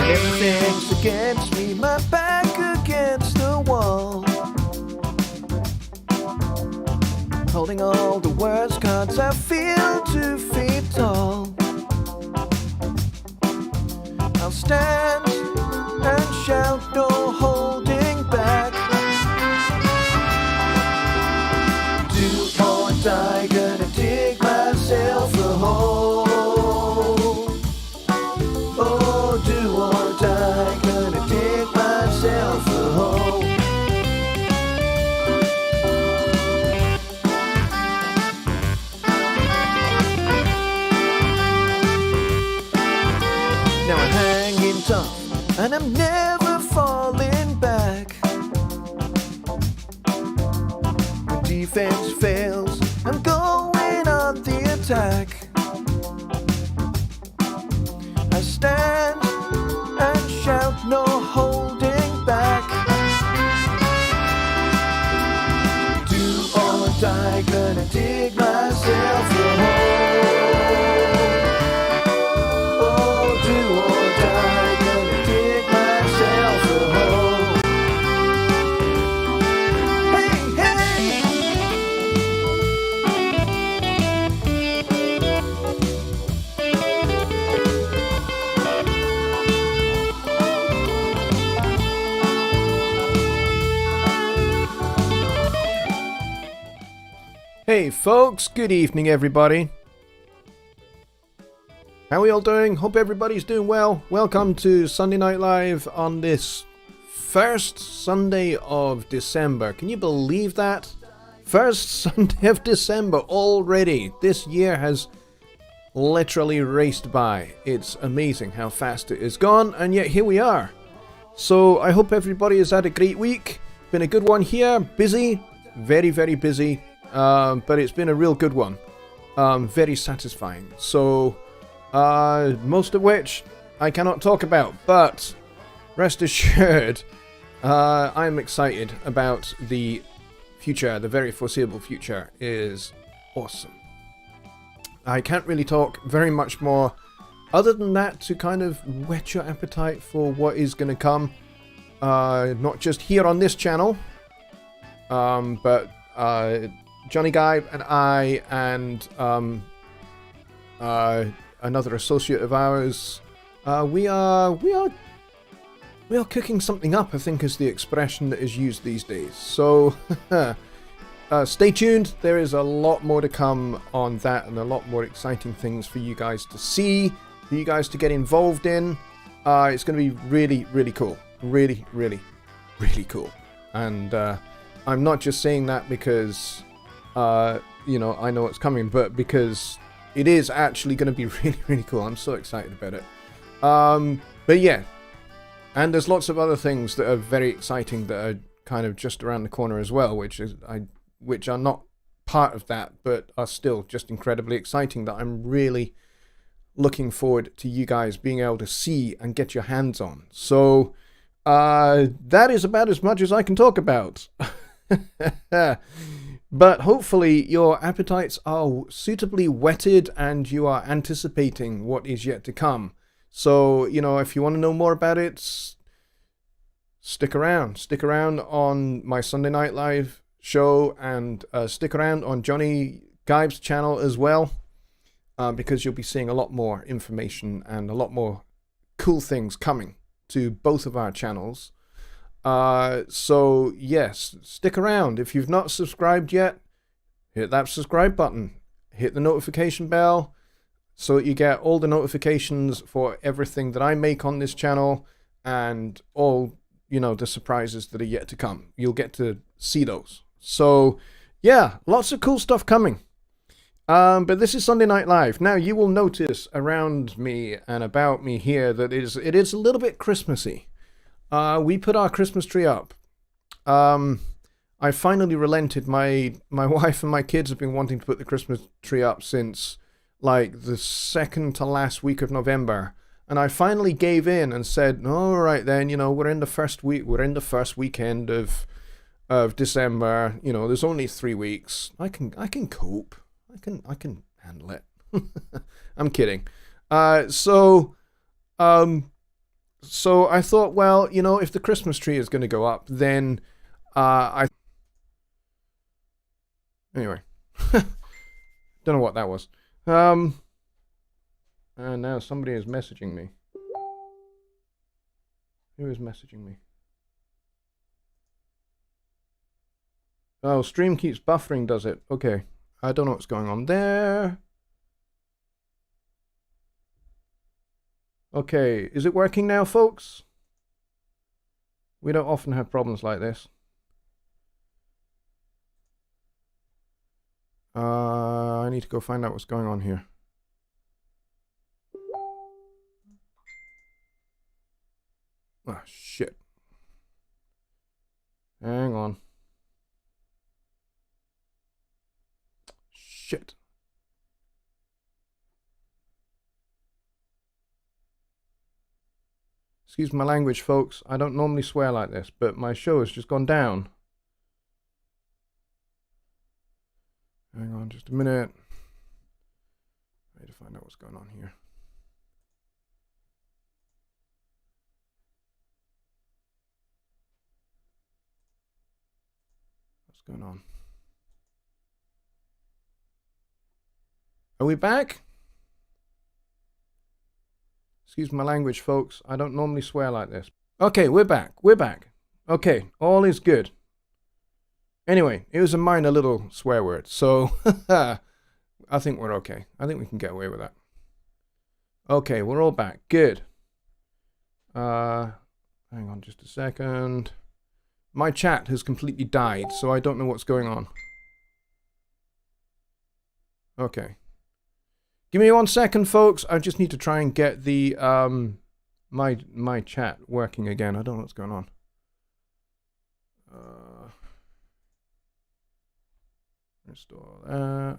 Everything's against me, my back against the wall. Holding all the worst cards, I feel 2 feet tall. I'll stand and shout, no holding back. Do or die, gonna dig myself a hole. Oh, do or die, gonna dig myself a hole. Now I'm hanging tough and I'm never falling back. When defense fails, I'm going on the attack. I stand and shout, no holding back. Do or die, gonna dig myself a hole. Oh, do or die, gonna dig myself a hole. Hey, Hey folks, good evening everybody. How are we all doing? Hope everybody's doing well. Welcome to Sunday Night Live on this first Sunday of December. Can you believe that? First Sunday of December already. This year has literally raced by. It's amazing how fast it has gone, and yet here we are. So I hope everybody has had a great week. Been a good one here. Busy, very, very busy. But it's been a real good one. Very satisfying. So, most of which I cannot talk about, but rest assured, I'm excited about the future. The very foreseeable future is awesome. I can't really talk very much more other than that to kind of whet your appetite for what is going to come. Not just here on this channel, but Jonny Guy and I and another associate of ours, we are cooking something up, I think is the expression that is used these days. So stay tuned. There is a lot more to come on that and a lot more exciting things for you guys to see, for you guys to get involved in. It's going to be really, really cool. Really, really, really cool. And I'm not just saying that because you know, I know it's coming, but because it is actually going to be really, really cool. I'm so excited about it. But yeah, and there's lots of other things that are very exciting that are kind of just around the corner as well, which are not part of that, but are still just incredibly exciting that I'm really looking forward to you guys being able to see and get your hands on. So that is about as much as I can talk about. But hopefully your appetites are suitably whetted and you are anticipating what is yet to come. So, you know, if you want to know more about it, stick around. Stick around on my Sunday Night Live show and stick around on Jonny Guy's channel as well, because you'll be seeing a lot more information and a lot more cool things coming to both of our channels. So yes, stick around. If you've not subscribed yet, hit that subscribe button, hit the notification bell so that you get all the notifications for everything that I make on this channel and all, you know, the surprises that are yet to come. You'll get to see those. So yeah, lots of cool stuff coming. But this is Sunday Night Live. Now you will notice around me and about me here that it is a little bit Christmassy. We put our Christmas tree up. I finally relented. My wife and my kids have been wanting to put the Christmas tree up since like the second to last week of November. And I finally gave in and said, all right then, you know, we're in the first weekend of December. You know, there's only 3 weeks. I can cope. I can handle it. I'm kidding. So So I thought, well, you know, if the Christmas tree is going to go up, then anyway, don't know what that was. And now somebody is messaging me. Who is messaging me? Oh, stream keeps buffering, does it? Okay. I don't know what's going on there. Okay, is it working now, folks? We don't often have problems like this. I need to go find out what's going on here. Ah, shit. Hang on. Shit. Excuse my language, folks. I don't normally swear like this, but my show has just gone down. Hang on just a minute. I need to find out what's going on here. What's going on? Are we back? Excuse my language, folks. I don't normally swear like this. Okay, we're back. We're back. Okay, all is good. Anyway, it was a minor little swear word, so I think we're okay. I think we can get away with that. Okay, we're all back. Good. Hang on just a second. My chat has completely died, so I don't know what's going on. Okay. Give me 1 second, folks. I just need to try and get the my chat working again. I don't know what's going on. Restore that.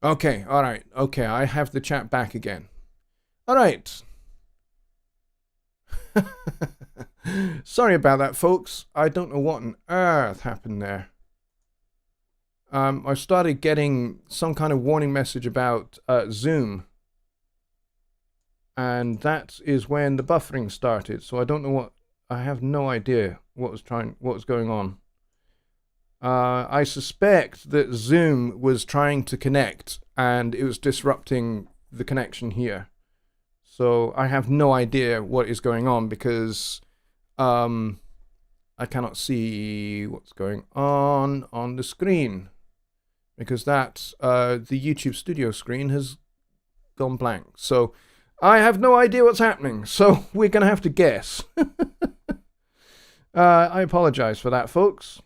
Okay, all right. Okay, I have the chat back again. All right. Sorry about that, folks. I don't know what on earth happened there. I started getting some kind of warning message about Zoom. And that is when the buffering started. So I don't know what, I have no idea what was going on. I suspect that Zoom was trying to connect and it was disrupting the connection here. So I have no idea what is going on because I cannot see what's going on the screen. Because that, the YouTube Studio screen has gone blank. So I have no idea what's happening. So we're going to have to guess. I apologize for that, folks.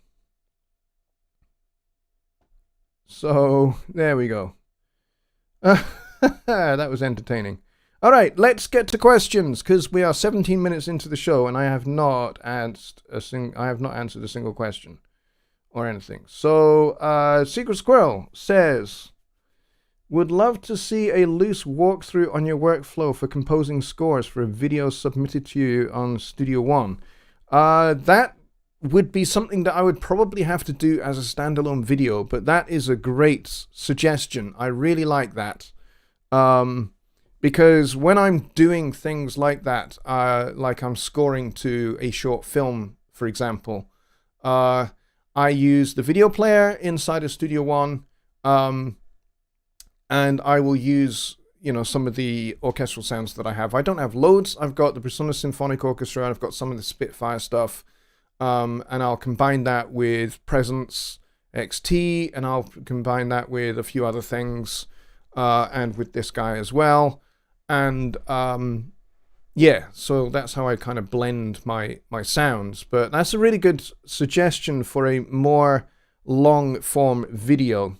So there we go. That was entertaining. All right, let's get to questions because we are 17 minutes into the show and I have not answered a single question or anything. So Secret Squirrel says, would love to see a loose walkthrough on your workflow for composing scores for a video submitted to you on Studio One. That would be something that I would probably have to do as a standalone video, but that is a great suggestion. I really like that. Because when I'm doing things like that, like I'm scoring to a short film, for example, I use the video player inside of Studio One, and I will use, you know, some of the orchestral sounds that I have. I don't have loads. I've got the Presonus Symphonic Orchestra, and I've got some of the Spitfire stuff, and I'll combine that with Presence XT, and I'll combine that with a few other things, and with this guy as well. And yeah, so that's how I kind of blend my sounds. But that's a really good suggestion for a more long form video.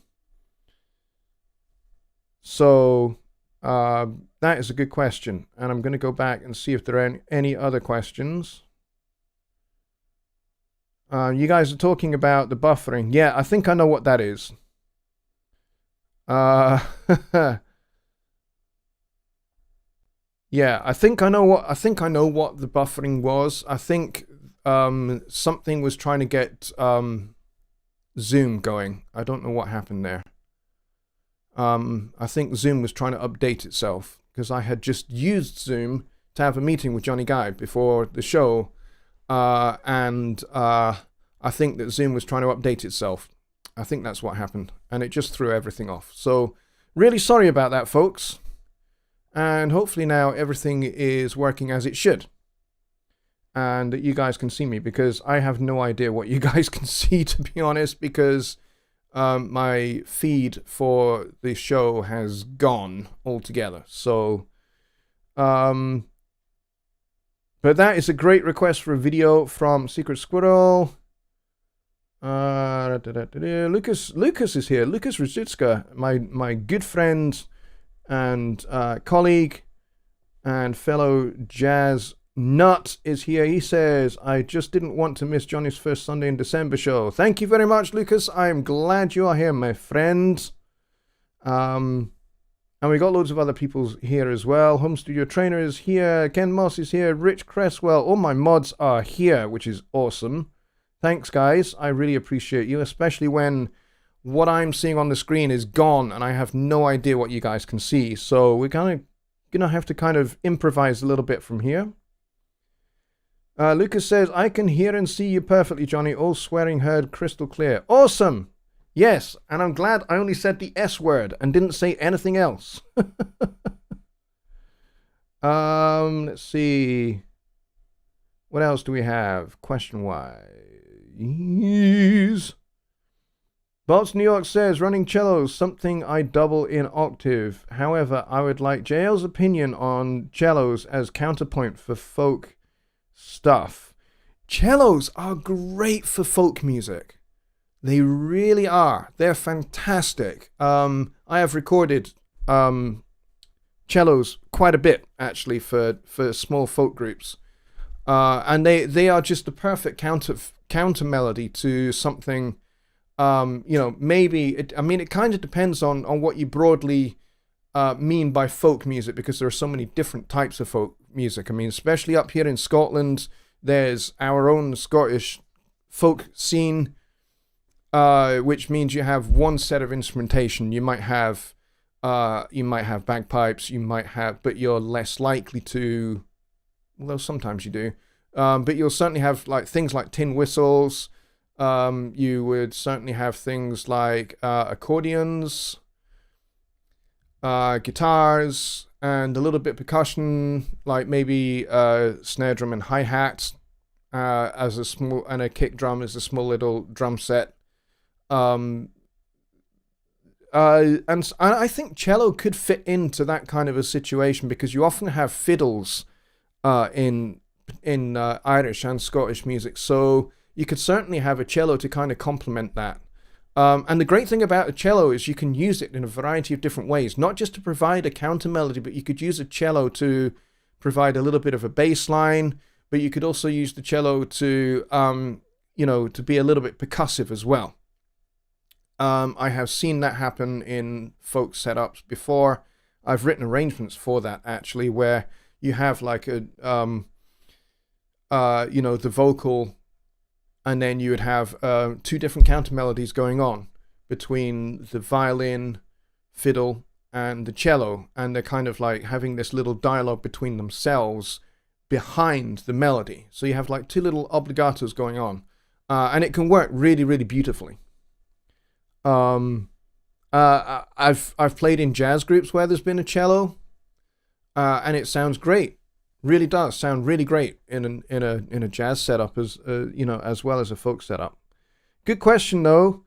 So that is a good question. And I'm going to go back and see if there are any other questions. You guys are talking about the buffering. Yeah, I think I know what that is. Yeah, I think I know what the buffering was. I think something was trying to get Zoom going. I don't know what happened there. I think Zoom was trying to update itself because I had just used Zoom to have a meeting with Jonny Guy before the show, and I think that Zoom was trying to update itself. I think that's what happened, and it just threw everything off. So really sorry about that, folks. And hopefully now everything is working as it should. And that you guys can see me, because I have no idea what you guys can see, to be honest, because my feed for the show has gone altogether. So, but that is a great request for a video from Secret Squirrel. Lucas is here. Lucas Ruzicka, my good friend and colleague and fellow jazz nut is here. He says, I just didn't want to miss Johnny's first Sunday in December show. Thank you very much, Lucas. I am glad you are here, my friend. And we got loads of other people here as well. Home Studio Trainer is here. Ken Moss is here. Rich Cresswell. All my mods are here, which is awesome. Thanks, guys. I really appreciate you, especially when what I'm seeing on the screen is gone and I have no idea what you guys can see. So we're kind of going to have to kind of improvise a little bit from here. Lucas says, I can hear and see you perfectly, Johnny. All swearing heard crystal clear. Awesome. Yes, and I'm glad I only said the S word and didn't say anything else. Let's see. What else do we have? Question-wise. Bolts New York says, running cellos, something I double in octave. However, I would like JL's opinion on cellos as counterpoint for folk stuff. Cellos are great for folk music. They really are. They're fantastic. I have recorded cellos quite a bit, actually, for small folk groups. And they are just the perfect counter melody to something, maybe, it kind of depends on what you broadly mean by folk music, because there are so many different types of folk music. I mean, especially up here in Scotland, there's our own Scottish folk scene, which means you have one set of instrumentation. You might have bagpipes, but you're less likely to, although sometimes you do, but you'll certainly have like things like tin whistles. You would certainly have things like accordions, guitars, and a little bit percussion, like maybe snare drum and hi-hat, as a small, and a kick drum as a small little drum set. And I think cello could fit into that kind of a situation, because you often have fiddles in Irish and Scottish music, so you could certainly have a cello to kind of complement that. And the great thing about a cello is you can use it in a variety of different ways, not just to provide a counter melody, but you could use a cello to provide a little bit of a bass line, but you could also use the cello to, to be a little bit percussive as well. I have seen that happen in folk setups before. I've written arrangements for that, actually, where you have like a, the vocal, and then you would have two different counter melodies going on between the violin, fiddle, and the cello, and they're kind of like having this little dialogue between themselves behind the melody. So you have like two little obligatos going on, and it can work really, really beautifully. I've played in jazz groups where there's been a cello, and it sounds great. Really does sound really great in a jazz setup, as as well as a folk setup. Good question though.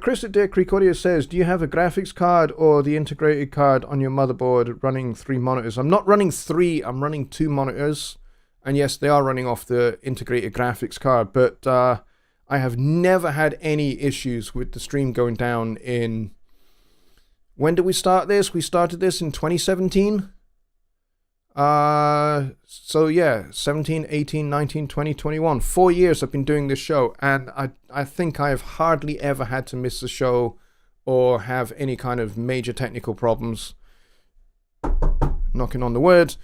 Chris at Deer Creek Audio says, do you have a graphics card or the integrated card on your motherboard running 3 monitors? I'm not running 3, I'm running 2 monitors, and yes, they are running off the integrated graphics card, but I have never had any issues with the stream going down in... When did we start this? We started this in 2017. So yeah, 17, 18, 19, 20, 21. 4 years I've been doing this show, and I think I have hardly ever had to miss a show or have any kind of major technical problems. Knocking on the wood.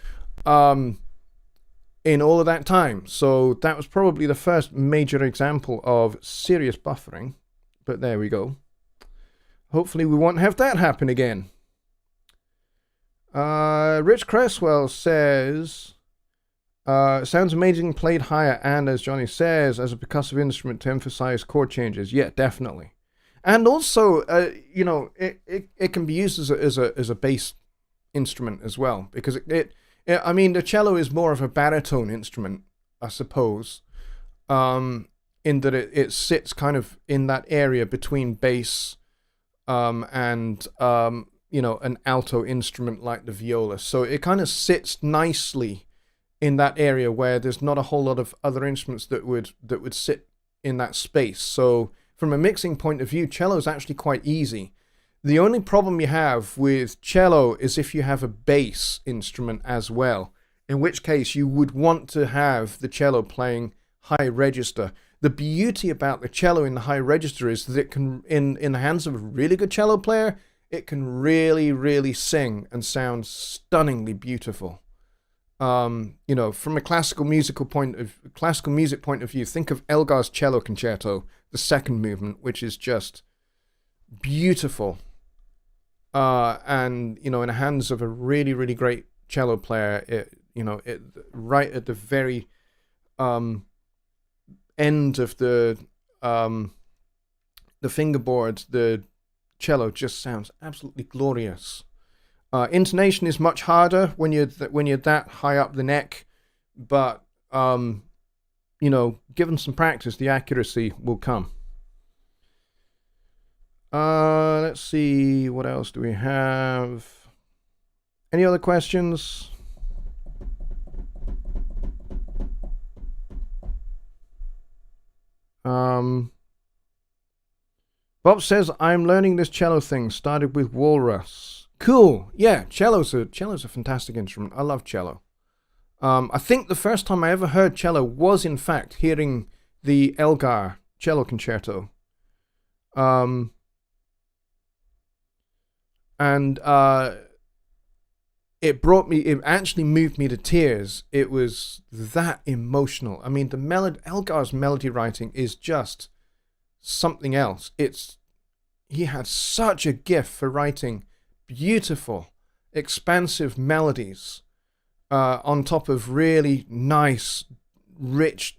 In all of that time. So that was probably the first major example of serious buffering. But there we go. hopefully we won't have that happen again. Rich Cresswell says, sounds amazing played higher and, as Jonny says, as a percussive instrument to emphasize chord changes. Yeah, definitely. And also, you know, it can be used as a bass instrument as well, because I mean, the cello is more of a baritone instrument, I suppose, in that it sits kind of in that area between bass and you know, an alto instrument like the viola. So it kind of sits nicely in that area where there's not a whole lot of other instruments that would sit in that space. So from a mixing point of view, cello is actually quite easy. The only problem you have with cello is if you have a bass instrument as well, in which case you would want to have the cello playing high register. The beauty about the cello in the high register is that it can, in the hands of a really good cello player, it can really, really sing and sound stunningly beautiful. You know, from a classical music point of view, think of Elgar's Cello Concerto, the second movement, which is just beautiful. And you know, in the hands of a really, really great cello player, right at the very end of the fingerboard, the cello just sounds absolutely glorious. Intonation is much harder when you're that high up the neck, but you know, given some practice, the accuracy will come. Let's see, what else do we have? Any other questions? Bob says, I'm learning this cello thing. Started with Walrus. Cool. Yeah, cello's a fantastic instrument. I love cello. I think the first time I ever heard cello was, in fact, hearing the Elgar Cello Concerto. And it actually moved me to tears. It was that emotional. I mean, Elgar's melody writing is just something else. He had such a gift for writing beautiful, expansive melodies on top of really nice, rich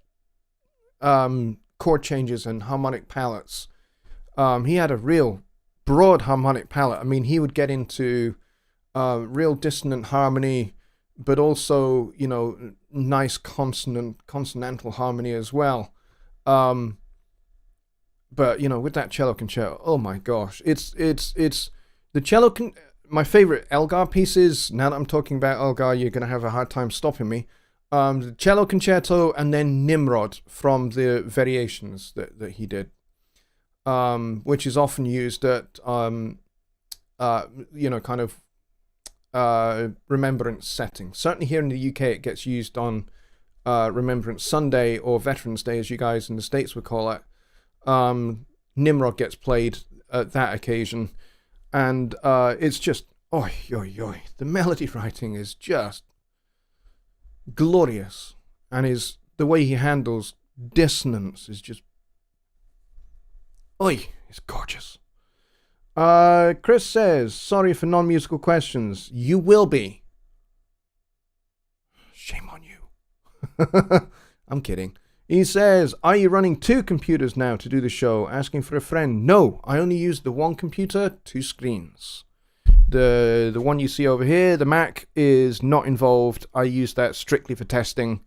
chord changes and harmonic palettes. He had a real broad harmonic palette. I mean, he would get into real dissonant harmony, but also, you know, nice consonantal harmony as well. But you know, with that cello concerto, oh my gosh, it's the cello. My favorite Elgar pieces. Now that I'm talking about Elgar, you're gonna have a hard time stopping me. The cello concerto and then Nimrod from the variations that he did, which is often used at you know, kind of remembrance settings. Certainly here in the UK, it gets used on Remembrance Sunday or Veterans Day, as you guys in the States would call it. Nimrod gets played at that occasion, and it's just oi. The melody writing is just glorious, and the way he handles dissonance is just it's gorgeous. Chris says, sorry for non-musical questions. You will be. Shame on you. I'm kidding. He says, are you running 2 computers now to do the show? Asking for a friend. No, I only use the one computer, 2 screens. The one you see over here, the Mac, is not involved. I use that strictly for testing.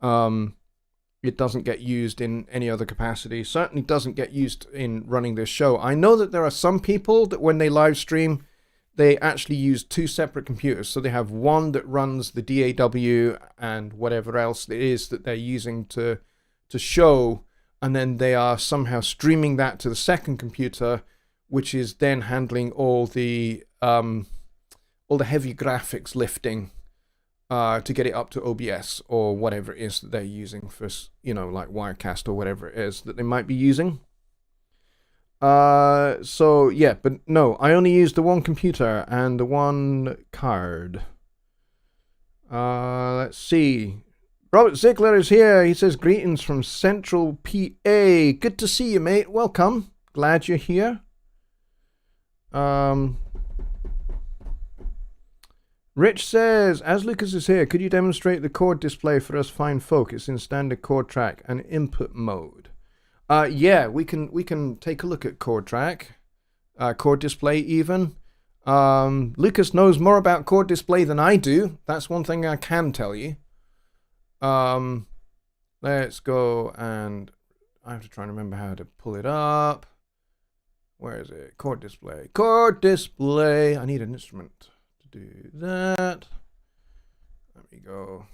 It doesn't get used in any other capacity. Certainly doesn't get used in running this show. I know that there are some people that when they live stream, they actually use 2 separate computers. So they have one that runs the DAW and whatever else it is that they're using to show, and then they are somehow streaming that to the second computer, which is then handling all the heavy graphics lifting to get it up to OBS or whatever it is that they're using for, you know, like Wirecast or whatever it is that they might be using. So yeah, but no, I only use the one computer and the one card. Let's see. Robert Ziegler is here. He says, greetings from Central PA. Good to see you, mate. Welcome. Glad you're here. Rich says, as Lucas is here, could you demonstrate the chord display for us fine folk? It's in standard chord track and input mode. Yeah, we can take a look at chord track, chord display even. Lucas knows more about chord display than I do. That's one thing I can tell you. Let's go, and I have to try and remember how to pull it up. Where is it? Chord display. Chord display. I need an instrument to do that. Let me go.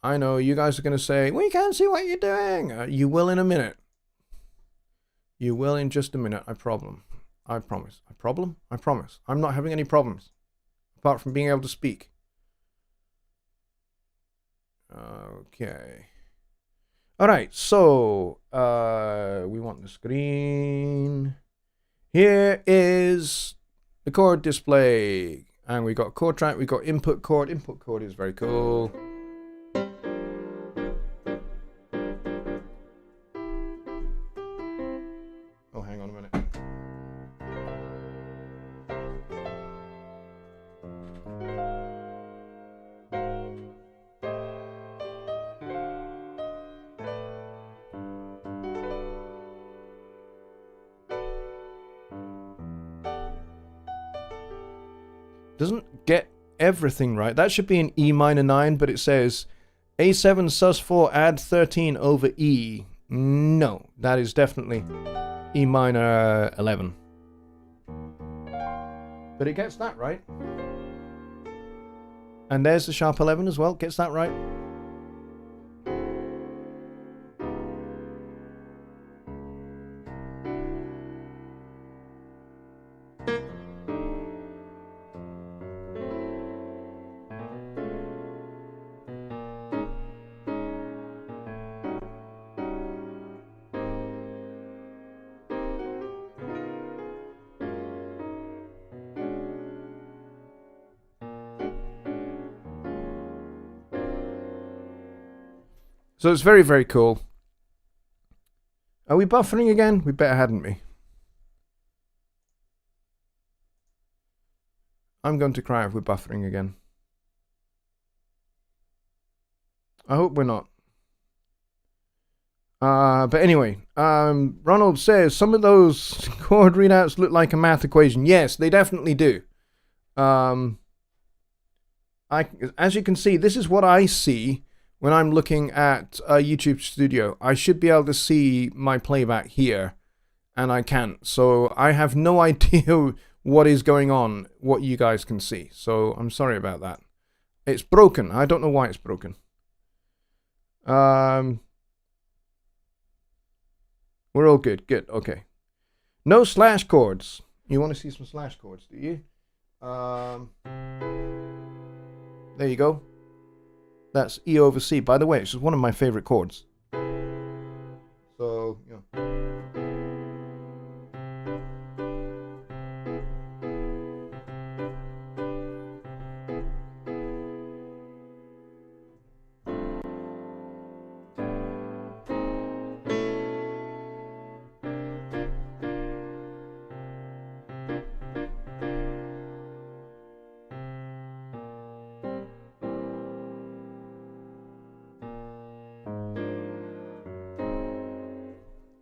I know you guys are going to say, we can't see what you're doing. You will in a minute. You will in just a minute. I promise. I promise. I promise. I'm not having any problems. Apart from being able to speak. Okay. Alright, so we want the screen. Here is the chord display. And we got chord track, we got input chord. Input chord is very cool. Oh, hang on a minute. Doesn't get everything right. That should be an E minor 9, but it says A7 sus4 add 13 over E. No, that is definitely E minor 11. But it gets that right. And there's the sharp 11 as well. Gets that right. So it's very, very cool. Are we buffering again? We better hadn't we? I'm going to cry if we're buffering again. I hope we're not. But anyway, Ronald says some of those chord readouts look like a math equation. Yes, they definitely do. As you can see, this is what I see when I'm looking at YouTube Studio. I should be able to see my playback here, and I can't. So I have no idea what is going on, what you guys can see. So I'm sorry about that. It's broken. I don't know why it's broken. We're all good. Good. Okay. No slash chords. You want to see some slash chords, do you? There you go. That's E over C. By the way, it's just one of my favorite chords. So, you know.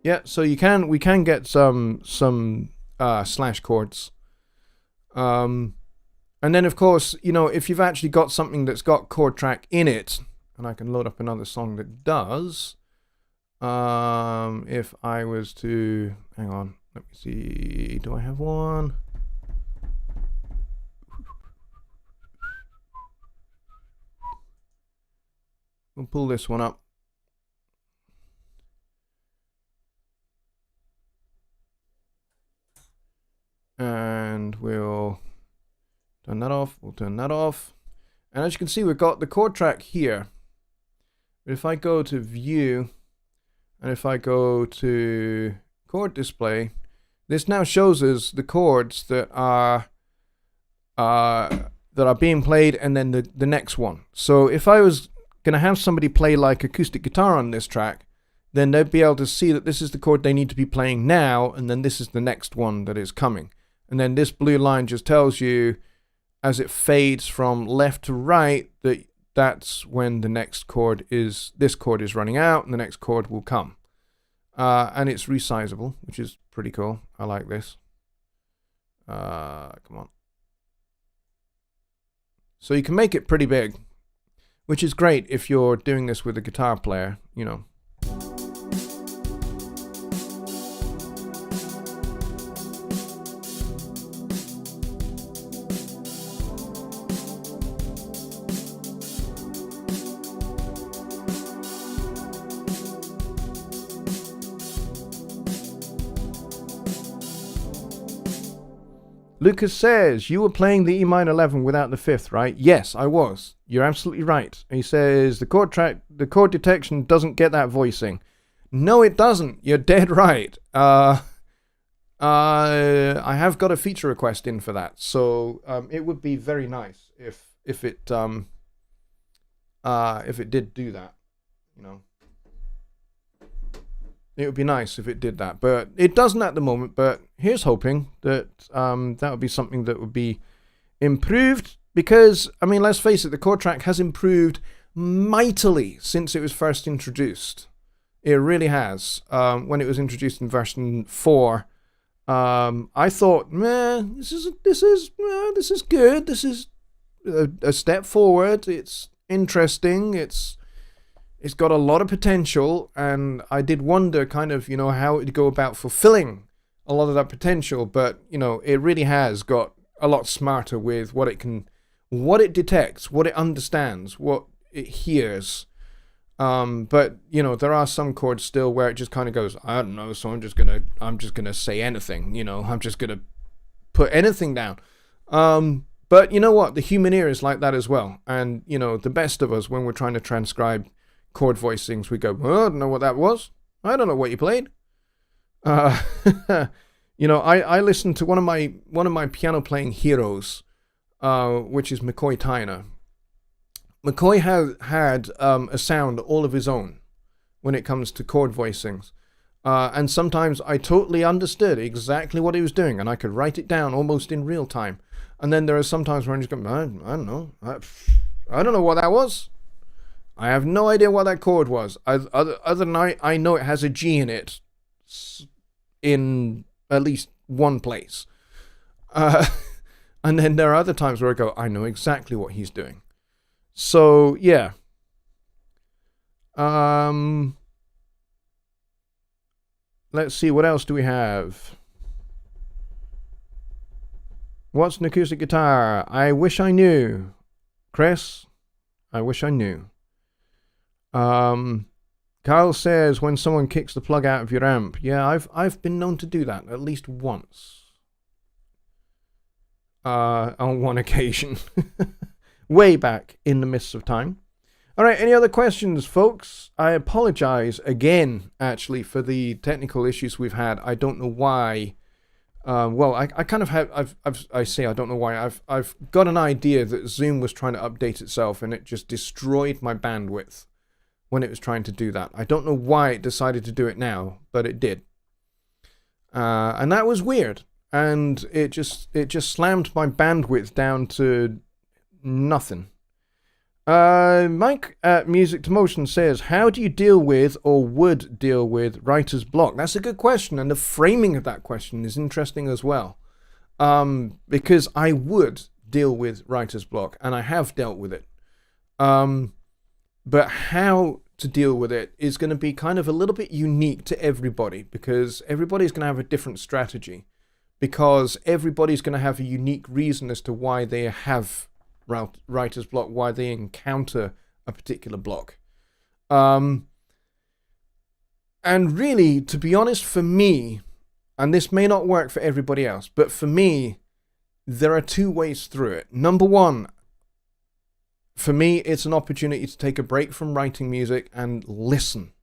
Yeah, so we can get some slash chords. And then of course, you know, if you've actually got something that's got chord track in it, and I can load up another song that does. If I was to, hang on, let me see, do I have one? We'll pull this one up. And we'll turn that off. We'll turn that off. And as you can see, we've got the chord track here. But if I go to view, and if I go to chord display, this now shows us the chords that are being played, and then the next one. So if I was going to have somebody play like acoustic guitar on this track, then they'd be able to see that this is the chord they need to be playing now, and then this is the next one that is coming. And then this blue line just tells you, as it fades from left to right, that that's when the next chord is, this chord is running out, and the next chord will come. And it's resizable, which is pretty cool. I like this. Come on. So you can make it pretty big, which is great if you're doing this with a guitar player, you know. Lucas says, you were playing the E minor 11 without the fifth, right? Yes, I was. You're absolutely right. He says, the chord detection doesn't get that voicing. No, it doesn't. You're dead right. I have got a feature request in for that. So it would be very nice if it did do that, you know. It would be nice if it did that, but it doesn't at the moment. But here's hoping that that would be something that would be improved, because, I mean, let's face it, the chord track has improved mightily since it was first introduced. It really has. When it was introduced in version 4, I thought, man, this is good. This is a step forward. It's interesting. It's got a lot of potential, and I did wonder kind of, you know, how it would go about fulfilling a lot of that potential, but, you know, it really has got a lot smarter with what it detects, what it understands, what it hears. But, you know, there are some chords still where it just kind of goes, I don't know, so I'm just gonna say anything, you know, I'm just gonna put anything down. But you know what? The human ear is like that as well. And, you know, the best of us, when we're trying to transcribe chord voicings, we go, well, I don't know what that was. I don't know what you played. You know, I listened to one of my piano playing heroes, which is McCoy Tyner. McCoy had a sound all of his own when it comes to chord voicings. And sometimes I totally understood exactly what he was doing, and I could write it down almost in real time. And then there are some times where I'm just going, I don't know. I don't know what that was. I have no idea what that chord was. Other than I know it has a G in it in at least one place. And then there are other times where I go, I know exactly what he's doing. So, yeah. Let's see, what else do we have? What's an acoustic guitar? I wish I knew. Chris, I wish I knew. Kyle says, when someone kicks the plug out of your amp. Yeah, I've been known to do that at least once. On one occasion. Way back in the mists of time. Alright, any other questions, folks? I apologize again, actually, for the technical issues we've had. I don't know why. Well, I kind of have, I say I don't know why. I've got an idea that Zoom was trying to update itself, and it just destroyed my bandwidth when it was trying to do that. I don't know why it decided to do it now, but it did. And that was weird. And it just slammed my bandwidth down to nothing. Mike at Music to Motion says, how do you deal with, or would deal with, writer's block? That's a good question, and the framing of that question is interesting as well. Because I would deal with writer's block, and I have dealt with it. But how to deal with it is going to be kind of a little bit unique to everybody, because everybody's going to have a different strategy, because everybody's going to have a unique reason as to why they have writer's block, why they encounter a particular block. And really, to be honest, for me, and this may not work for everybody else, but for me, there are two ways through it. Number one, for me, it's an opportunity to take a break from writing music and listen.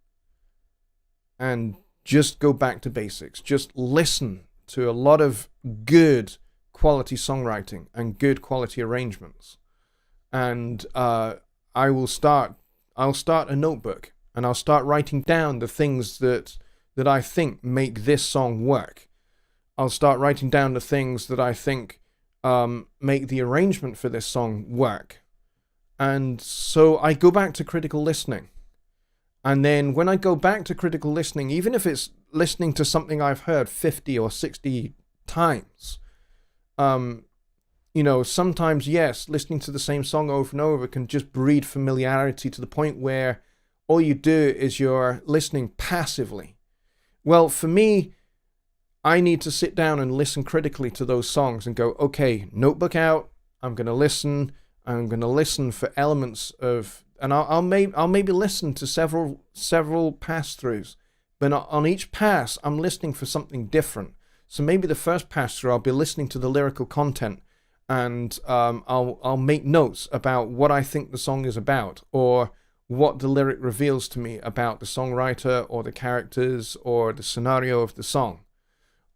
And just go back to basics. Just listen to a lot of good quality songwriting and good quality arrangements. And I'll start a notebook, and I'll start writing down the things that I think make this song work. I'll start writing down the things that I think make the arrangement for this song work. And so I go back to critical listening. And then when I go back to critical listening, even if it's listening to something I've heard 50 or 60 times, sometimes, yes, listening to the same song over and over can just breed familiarity to the point where all you do is you're listening passively. Well, for me, I need to sit down and listen critically to those songs and go, okay, notebook out, I'm going to listen for elements of, and I'll maybe listen to several pass-throughs, but on each pass, I'm listening for something different. So maybe the first pass-through, I'll be listening to the lyrical content, and I'll make notes about what I think the song is about, or what the lyric reveals to me about the songwriter, or the characters, or the scenario of the song.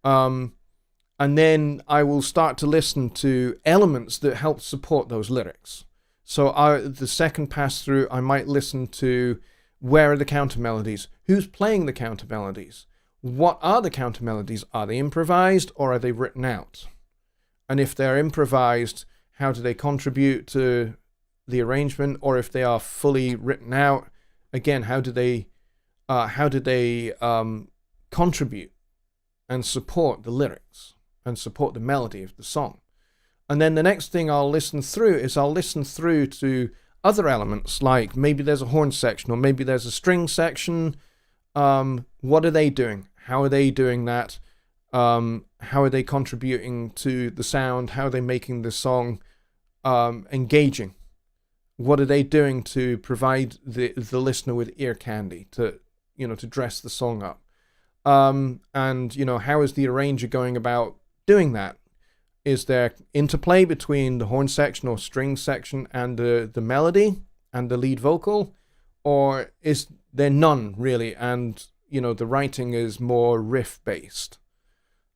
And then I will start to listen to elements that help support those lyrics. So the second pass through, I might listen to, where are the counter melodies? Who's playing the counter melodies? What are the counter melodies? Are they improvised or are they written out? And if they're improvised, how do they contribute to the arrangement? Or if they are fully written out, again, how do they contribute and support the lyrics and support the melody of the song? And then the next thing I'll listen through to other elements, like maybe there's a horn section or maybe there's a string section. What are they doing? How are they doing that? How are they contributing to the sound? How are they making the song engaging? What are they doing to provide the listener with ear candy to dress the song up? And how is the arranger going about doing that? Is there interplay between the horn section or string section and the melody and the lead vocal? Or is there none really? And, the writing is more riff based.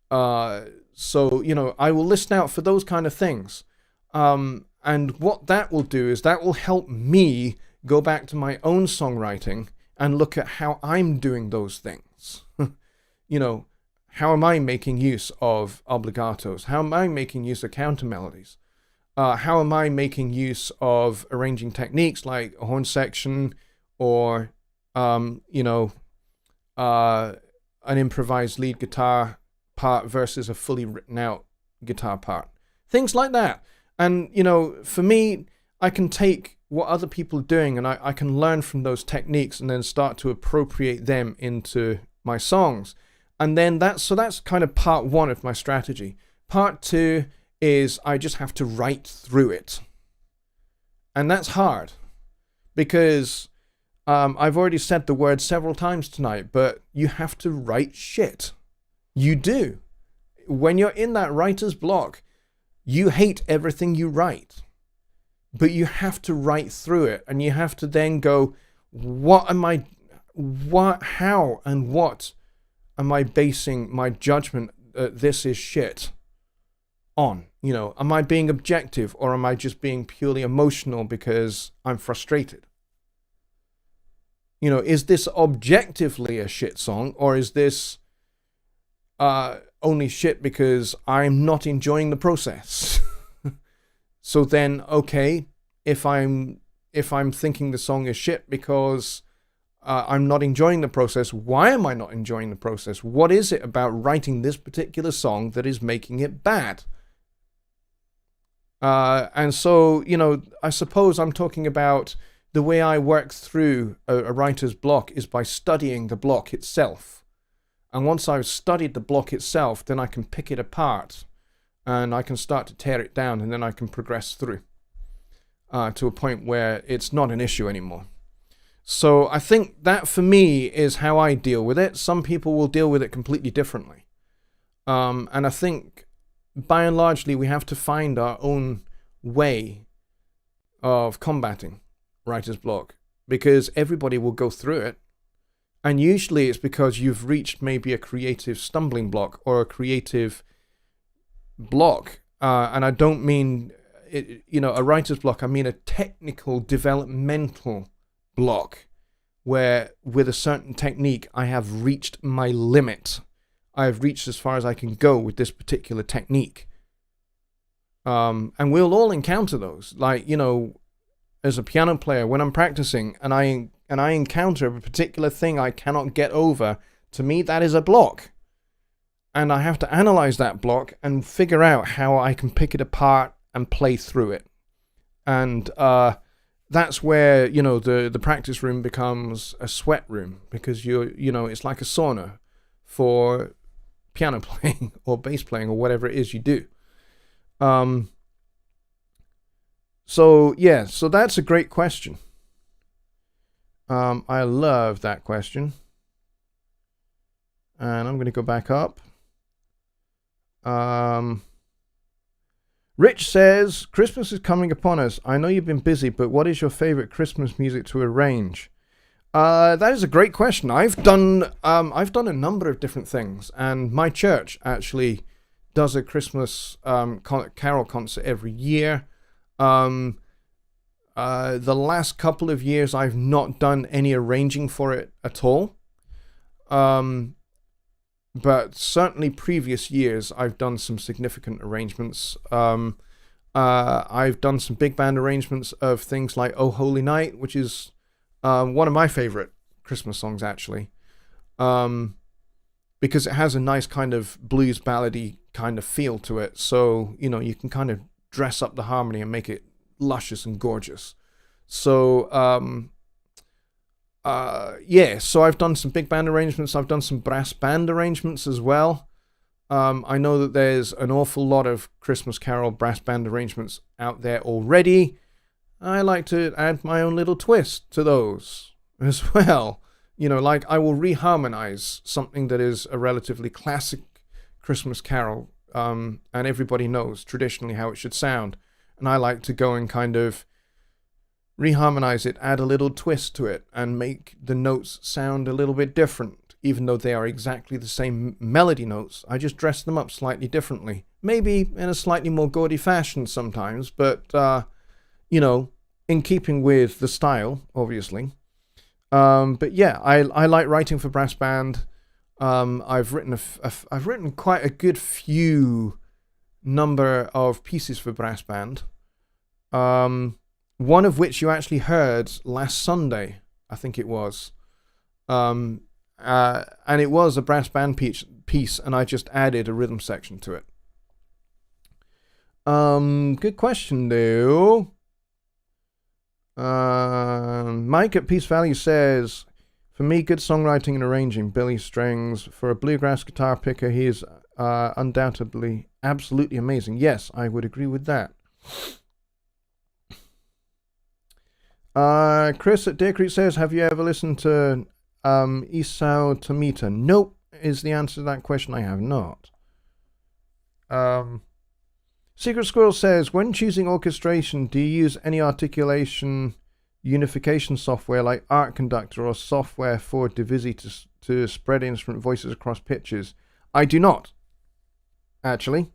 So I will listen out for those kind of things. And what that will do is that will help me go back to my own songwriting and look at how I'm doing those things. How am I making use of obligatos? How am I making use of counter melodies? How am I making use of arranging techniques like a horn section or, an improvised lead guitar part versus a fully written out guitar part? Things like that. And, for me, I can take what other people are doing and I can learn from those techniques and then start to appropriate them into my songs. And then that's kind of part one of my strategy. Part two is I just have to write through it. And that's hard because I've already said the word several times tonight, but you have to write shit. You do. When you're in that writer's block, you hate everything you write. But you have to write through it and you have to then go, how and what am I basing my judgment that this is shit on? Am I being objective or am I just being purely emotional because I'm frustrated? Is this objectively a shit song or is this only shit because I'm not enjoying the process? So then, okay, if I'm thinking the song is shit because I'm not enjoying the process, why am I not enjoying the process? What is it about writing this particular song that is making it bad? And so, I suppose I'm talking about the way I work through a writer's block is by studying the block itself. And once I've studied the block itself, then I can pick it apart and I can start to tear it down and then I can progress through to a point where it's not an issue anymore. So I think that for me is how I deal with it. Some people will deal with it completely differently. And I think by and largely we have to find our own way of combating writer's block because everybody will go through it. And usually it's because you've reached maybe a creative stumbling block or a creative block. And I don't mean, a writer's block. I mean a technical developmental block where with a certain technique, I have reached my limit. I have reached as far as I can go with this particular technique. And we'll all encounter those. Like, you know, as a piano player, when I'm practicing and I encounter a particular thing I cannot get over, to me, that is a block. And I have to analyze that block and figure out how I can pick it apart and play through it. And that's where, you know, the practice room becomes a sweat room, because you know, it's like a sauna for piano playing or bass playing or whatever it is you do. So that's a great question. I love that question. And I'm going to go back up. Rich says, Christmas is coming upon us. I know you've been busy, but what is your favorite Christmas music to arrange? That is a great question. I've done a number of different things, and my church actually does a Christmas carol concert every year. The last couple of years, I've not done any arranging for it at all. But certainly previous years, I've done some significant arrangements. I've done some big band arrangements of things like Oh Holy Night, which is one of my favorite Christmas songs, actually, because it has a nice kind of blues ballady kind of feel to it. So, you know, you can kind of dress up the harmony and make it luscious and gorgeous. So, so I've done some big band arrangements. I've done some brass band arrangements as well. I know that there's an awful lot of Christmas carol brass band arrangements out there already. I like to add my own little twist to those as well. You know, like I will reharmonize something that is a relatively classic Christmas carol, and everybody knows traditionally how it should sound. And I like to go and kind of reharmonize it, add a little twist to it, and make the notes sound a little bit different, even though they are exactly the same melody notes. I just dress them up slightly differently, maybe in a slightly more gaudy fashion sometimes, but you know, in keeping with the style, obviously. But yeah, I like writing for brass band. I've written quite a good few number of pieces for brass band. One of which you actually heard last Sunday, I think it was. And it was a brass band piece, and I just added a rhythm section to it. Good question, though. Mike at Peace Valley says, for me, good songwriting and arranging, Billy Strings. For a bluegrass guitar picker, he is undoubtedly absolutely amazing. Yes, I would agree with that. Chris at Deer Creek says, have you ever listened to Esau Tomita? Nope, is the answer to that question. I have not. Secret Squirrel says, when choosing orchestration, do you use any articulation unification software like Art Conductor or software for Divisi to spread instrument voices across pitches? I do not, actually.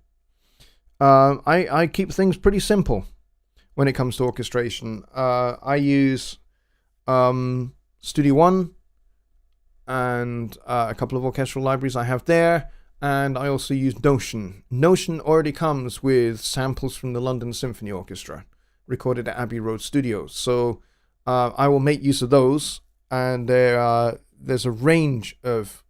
I keep things pretty simple when it comes to orchestration. I use Studio One and a couple of orchestral libraries I have there, and I also use Notion. Notion already comes with samples from the London Symphony Orchestra, recorded at Abbey Road Studios. So I will make use of those, and there's a range of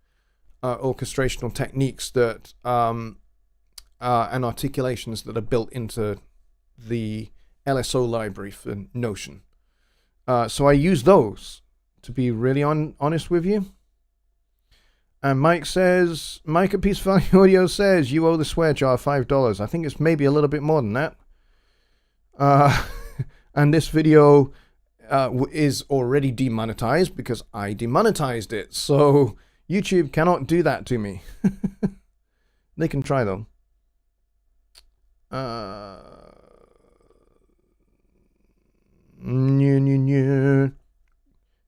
orchestrational techniques that and articulations that are built into the LSO library for Notion. So I use those, to be really honest with you. And Mike at Peace Valley Audio says, you owe the swear jar $5. I think it's maybe a little bit more than that. And this video is already demonetized because I demonetized it. So YouTube cannot do that to me. They can try, though.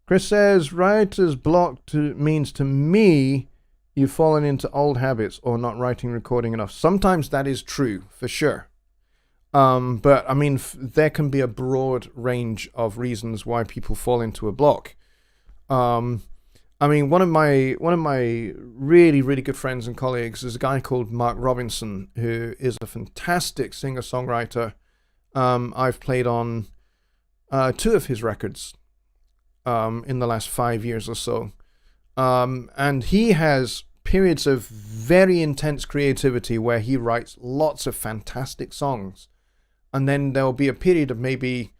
Chris says, writer's block means to me you've fallen into old habits or not writing recording enough. Sometimes that is true, for sure. But I mean, there can be a broad range of reasons why people fall into a block. I mean, one of my really really good friends and colleagues is a guy called Mark Robinson, who is a fantastic singer songwriter. I've played on two of his records in the last 5 years or so, and he has periods of very intense creativity where he writes lots of fantastic songs, and then there'll be a period of maybe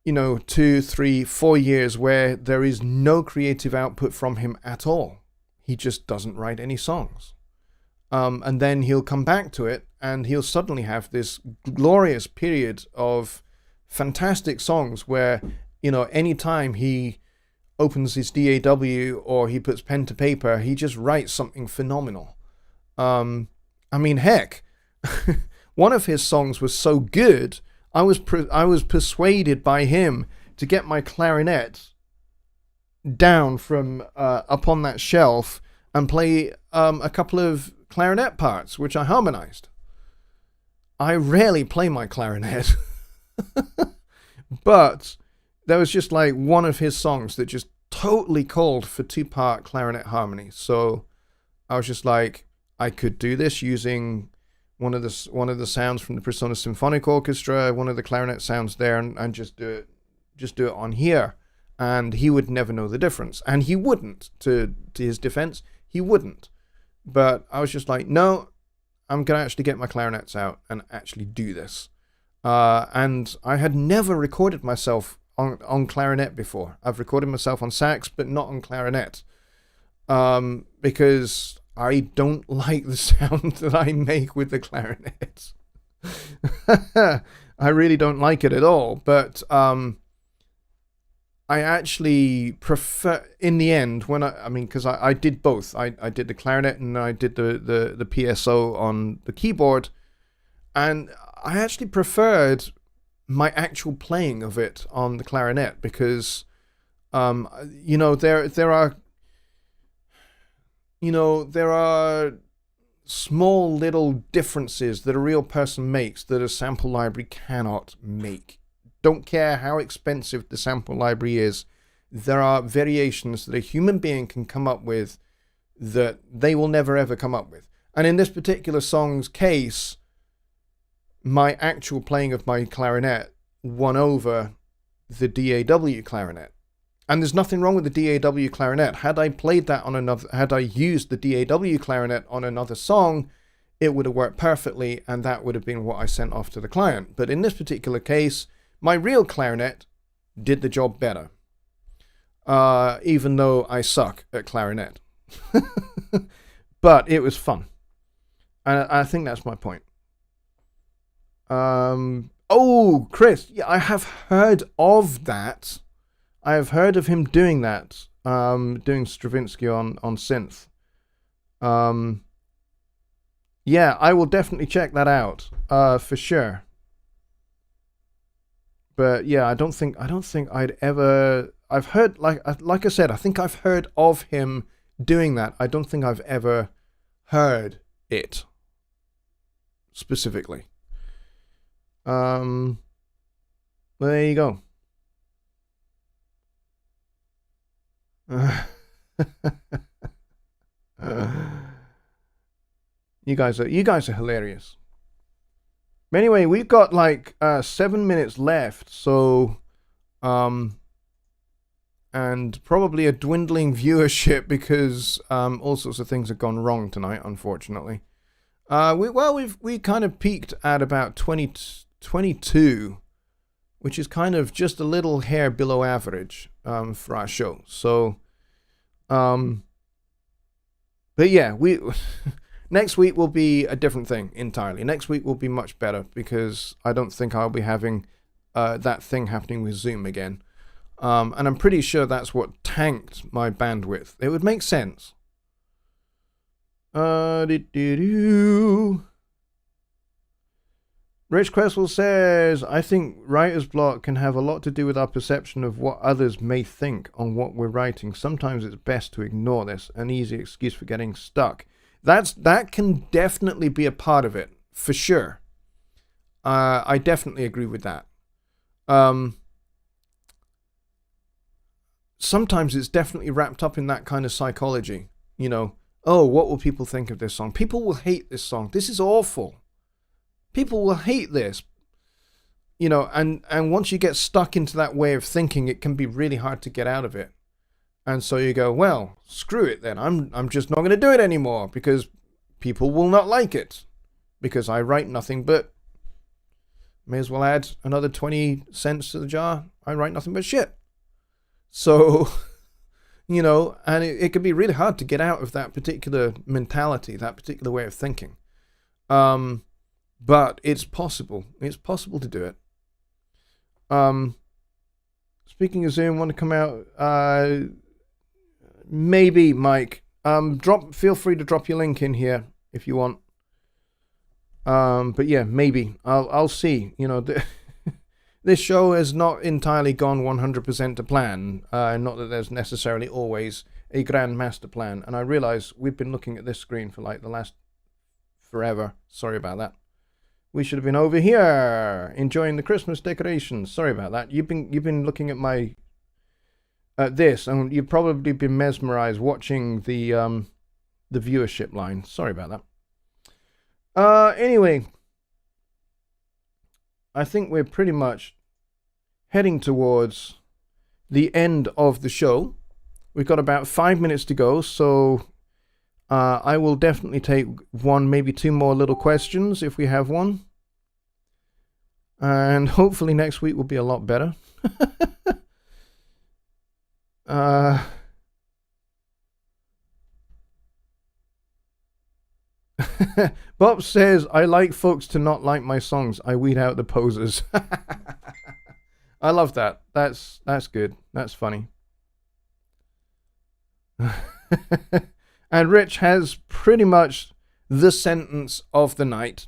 2, 3, 4 years where there is no creative output from him at all. He just doesn't write any songs. And then he'll come back to it and he'll suddenly have this glorious period of fantastic songs where, anytime he opens his DAW or he puts pen to paper, he just writes something phenomenal. I mean, heck, one of his songs was so good, I was persuaded by him to get my clarinet down from up on that shelf and play a couple of clarinet parts, which I harmonized. I rarely play my clarinet, but there was just like one of his songs that just totally called for 2-part clarinet harmony. So I was just like, I could do this using one of the sounds from the Persona Symphonic Orchestra, one of the clarinet sounds there, and just do it on here, and he would never know the difference, and he wouldn't. To his defense, he wouldn't. But I was just like, no, I'm gonna actually get my clarinets out and actually do this. And I had never recorded myself on clarinet before. I've recorded myself on sax, but not on clarinet, because I don't like the sound that I make with the clarinet. I really don't like it at all. But I actually prefer, in the end, because I did both. I did the clarinet and I did the PSO on the keyboard, and I actually preferred my actual playing of it on the clarinet because, there are small little differences that a real person makes that a sample library cannot make. Don't care how expensive the sample library is, there are variations that a human being can come up with that they will never ever come up with. And in this particular song's case, my actual playing of my clarinet won over the DAW clarinet. And there's nothing wrong with the DAW clarinet. Had I used the DAW clarinet on another song, it would have worked perfectly, and that would have been what I sent off to the client. But in this particular case, my real clarinet did the job better, even though I suck at clarinet. But it was fun, and I think that's my point. Oh, Chris, yeah, I have heard of that. I have heard of him doing that, doing Stravinsky on synth. Yeah, I will definitely check that out, for sure. But yeah, I don't think I'd ever. I've heard, like I said, I think I've heard of him doing that. I don't think I've ever heard it specifically. Well, there you go. You guys are hilarious. Anyway, we've got like 7 minutes left, so and probably a dwindling viewership because all sorts of things have gone wrong tonight, unfortunately. We kind of peaked at about 22, which is kind of just a little hair below average for our show. So, but yeah, next week will be a different thing entirely. Next week will be much better because I don't think I'll be having that thing happening with Zoom again. And I'm pretty sure that's what tanked my bandwidth. It would make sense. Rich Cresswell says, I think writer's block can have a lot to do with our perception of what others may think on what we're writing. Sometimes it's best to ignore this, an easy excuse for getting stuck. That can definitely be a part of it, for sure. I definitely agree with that. sometimes it's definitely wrapped up in that kind of psychology. You know, oh, what will people think of this song? People will hate this song. This is awful. People will hate this. You know, and once you get stuck into that way of thinking, it can be really hard to get out of it. And so you go, well, screw it then. I'm just not going to do it anymore because people will not like it. Because I write nothing but, may as well add another 20 cents to the jar. I write nothing but shit. So, you know, and it can be really hard to get out of that particular mentality, that particular way of thinking. But it's possible. It's possible to do it. Speaking of Zoom, want to come out? Maybe, Mike. Feel free to drop your link in here if you want. But yeah, maybe I'll see. You know, this show has not entirely gone 100% to plan. Not that there's necessarily always a grand master plan. And I realize we've been looking at this screen for like the last forever. Sorry about that. We should have been over here enjoying the Christmas decorations. Sorry about that. You've been looking at my this, and you've probably been mesmerized watching the viewership line. Sorry about that. Anyway, I think we're pretty much heading towards the end of the show. We've got about 5 minutes to go, so I will definitely take one, maybe two more little questions if we have one. And hopefully next week will be a lot better. Bob says, I like folks to not like my songs. I weed out the posers. I love that. That's good. That's funny. And Rich has pretty much the sentence of the night.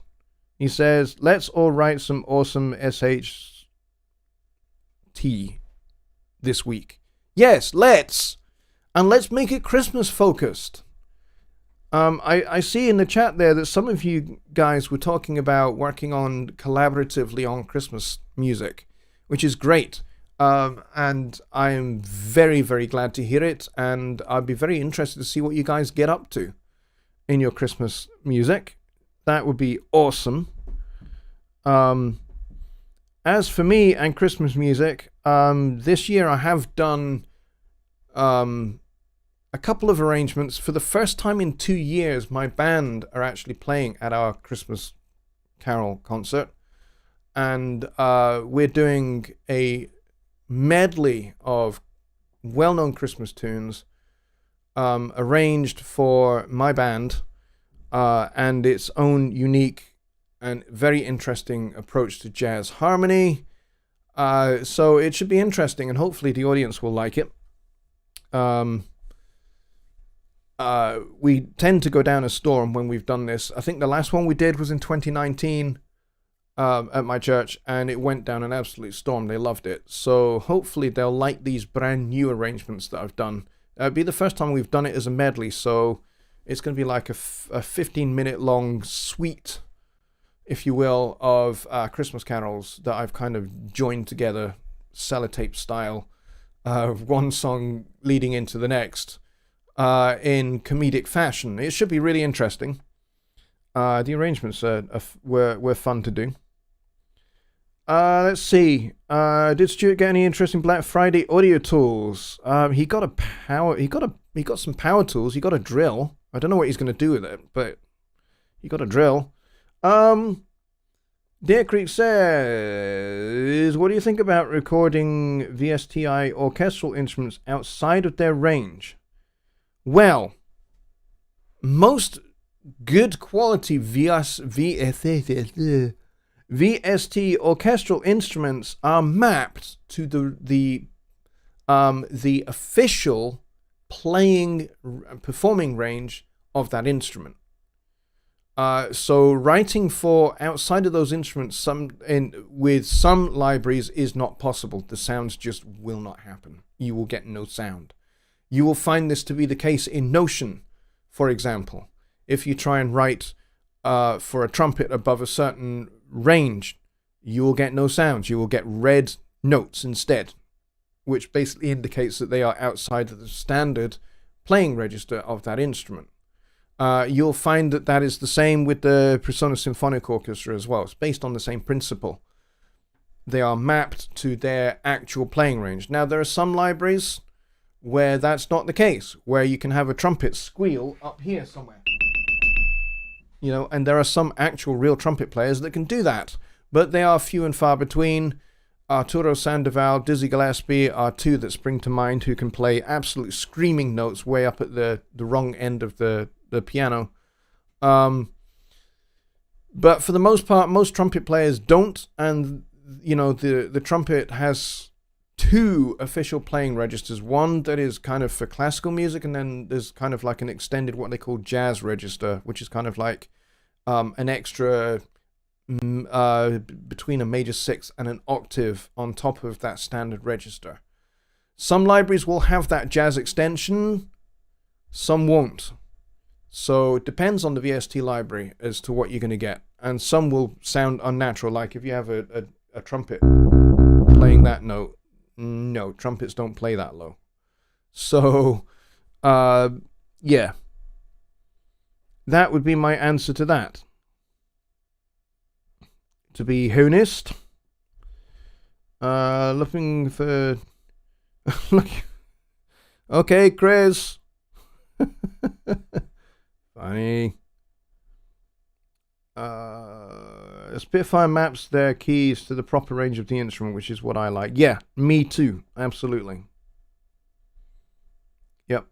He says, let's all write some awesome SHT this week. Yes, let's. And let's make it Christmas focused. I see in the chat there that some of you guys were talking about working on collaboratively on Christmas music, which is great. And I'm very, very glad to hear it. And I'd be very interested to see what you guys get up to in your Christmas music. That would be awesome. As for me and Christmas music, this year I have done a couple of arrangements. For the first time in 2 years, my band are actually playing at our Christmas Carol concert. And we're doing a medley of well-known Christmas tunes arranged for my band and its own unique and very interesting approach to jazz harmony. So it should be interesting, and hopefully the audience will like it. We tend to go down a storm when we've done this. I think the last one we did was in 2019 at my church, and it went down an absolute storm. They loved it. So hopefully they'll like these brand new arrangements that I've done. It'll be the first time we've done it as a medley, so it's going to be like a 15-minute long suite, if you will, of Christmas carols that I've kind of joined together, sellotape style, one song leading into the next, in comedic fashion. It should be really interesting. The arrangements were fun to do. Let's see. Did Stuart get any interesting Black Friday audio tools? He got some power tools. He got a drill. I don't know what he's going to do with it, but he got a drill. Deer Creek says, what do you think about recording VSTI orchestral instruments outside of their range? Well, most good quality VST orchestral instruments are mapped to the official performing range of that instrument. So writing for outside of those instruments with some libraries is not possible. The sounds just will not happen. You will get no sound. You will find this to be the case in Notion, for example. If you try and write for a trumpet above a certain range, you will get no sounds. You will get red notes instead. which basically indicates that they are outside of the standard playing register of that instrument. You'll find that that is the same with the Persona Symphonic Orchestra as well. It's based on the same principle. They are mapped to their actual playing range. Now, there are some libraries where that's not the case, where you can have a trumpet squeal up here somewhere. You know, and there are some actual real trumpet players that can do that, but they are few and far between. Arturo Sandoval, Dizzy Gillespie are two that spring to mind who can play absolute screaming notes way up at the wrong end of the piano. But for the most part, most trumpet players don't, and you know, the trumpet has two official playing registers. One that is kind of for classical music, and then there's kind of like an extended, what they call jazz register, which is kind of like an extra between a major sixth and an octave on top of that standard register. Some libraries will have that jazz extension, some won't. So it depends on the VST library as to what you're going to get. And some will sound unnatural, like if you have a trumpet playing that note. No, trumpets don't play that low. So, yeah. That would be my answer to that. To be honest, looking for... Look. Okay, Chris. Funny. Spitfire maps their keys to the proper range of the instrument, which is what I like. Yeah, me too. Absolutely. Yep.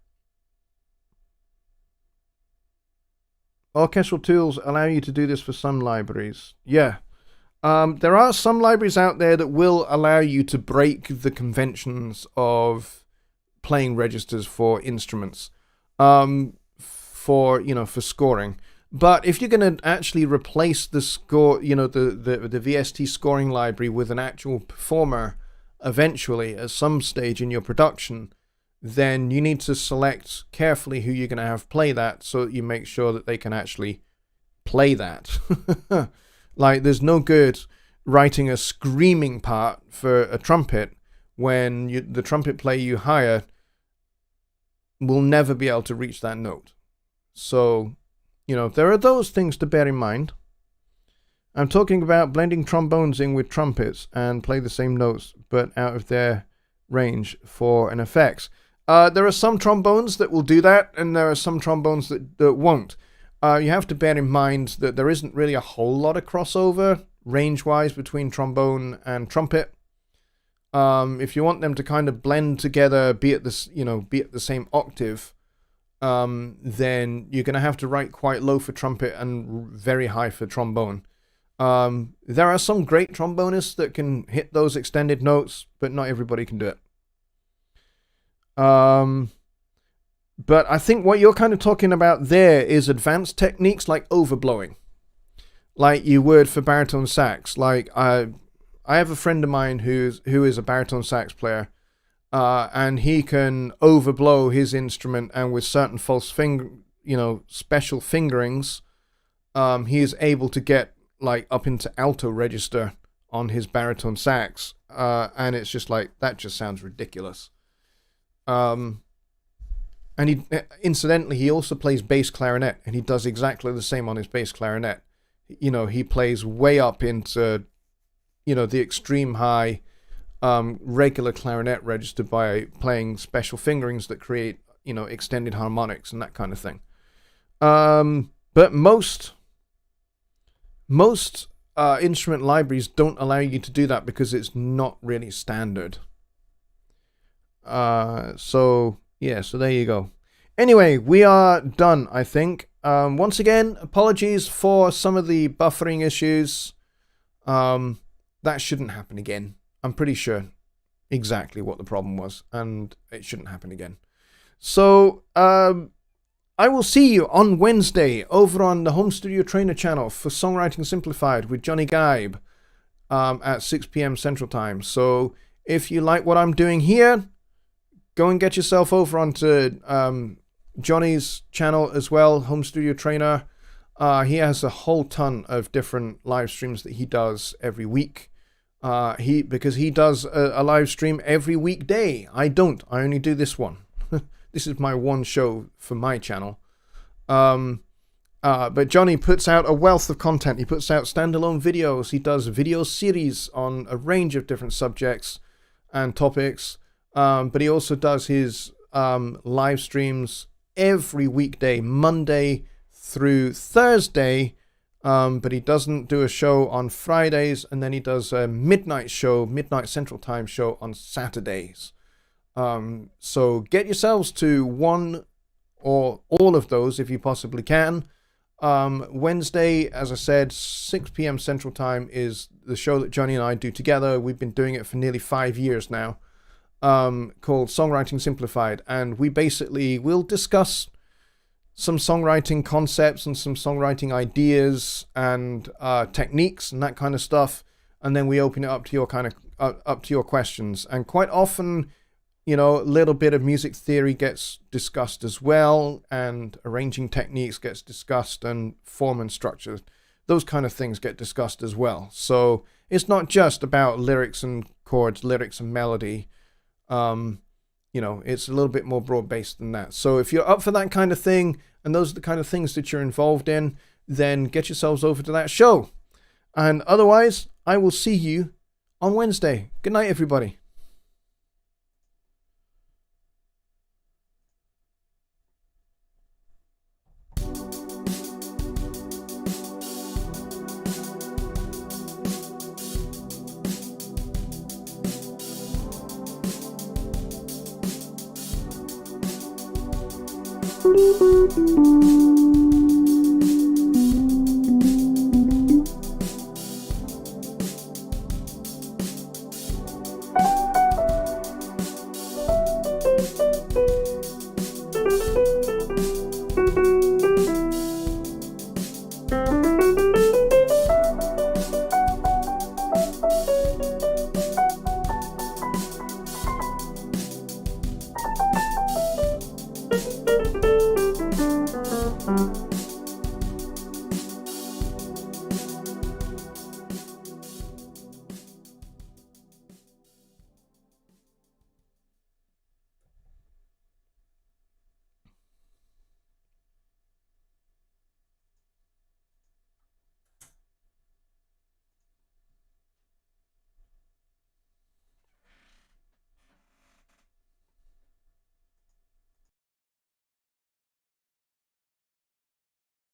Orchestral tools allow you to do this for some libraries. Yeah. There are some libraries out there that will allow you to break the conventions of playing registers for instruments. For scoring. But if you're going to actually replace the score, the VST scoring library with an actual performer eventually at some stage in your production, then you need to select carefully who you're going to have play that so that you make sure that they can actually play that. Like, there's no good writing a screaming part for a trumpet when the trumpet player you hire will never be able to reach that note. So, there are those things to bear in mind. I'm talking about blending trombones in with trumpets and play the same notes, but out of their range for an effects. There are some trombones that will do that, and there are some trombones that won't. You have to bear in mind that there isn't really a whole lot of crossover range-wise between trombone and trumpet. If you want them to kind of blend together, be at the same octave, then you're going to have to write quite low for trumpet and very high for trombone. There are some great trombonists that can hit those extended notes, but not everybody can do it. But I think what you're kind of talking about there is advanced techniques like overblowing, like you would for baritone sax. Like I have a friend of mine who is a baritone sax player, and he can overblow his instrument, and with certain special fingerings, he is able to get like up into alto register on his baritone sax, and it's just like, that just sounds ridiculous. And he also plays bass clarinet, and he does exactly the same on his bass clarinet. He plays way up into, the extreme high regular clarinet register by playing special fingerings that create, extended harmonics and that kind of thing. But most instrument libraries don't allow you to do that because it's not really standard. So there you go. Anyway, we are done, I think. Once again, apologies for some of the buffering issues. That shouldn't happen again. I'm pretty sure exactly what the problem was, and it shouldn't happen again. So, I will see you on Wednesday over on the Home Studio Trainer channel for Songwriting Simplified with Jonny Gaib at 6 p.m. Central Time. So, if you like what I'm doing here, go and get yourself over onto Jonny's channel as well, Home Studio Trainer. He has a whole ton of different live streams that he does every week. Because he does a live stream every weekday. I don't. I only do this one. This is my one show for my channel. But Jonny puts out a wealth of content. He puts out standalone videos. He does video series on a range of different subjects and topics. But he also does his live streams every weekday, Monday through Thursday. But he doesn't do a show on Fridays, and then he does a midnight Central Time show on Saturdays. So get yourselves to one or all of those if you possibly can. Wednesday, as I said, 6 p.m. Central Time is the show that Jonny and I do together. We've been doing it for nearly 5 years now, called Songwriting Simplified. And we basically will discuss some songwriting concepts and some songwriting ideas and techniques and that kind of stuff, and then we open it up to your up to your questions. And quite often, you know, a little bit of music theory gets discussed as well, and arranging techniques gets discussed, and form and structure, those kind of things get discussed as well. So it's not just about lyrics and chords, lyrics and melody. You know, it's a little bit more broad-based than that. So if you're up for that kind of thing, and those are the kind of things that you're involved in, then get yourselves over to that show. And otherwise, I will see you on Wednesday. Good night, everybody. Thank you.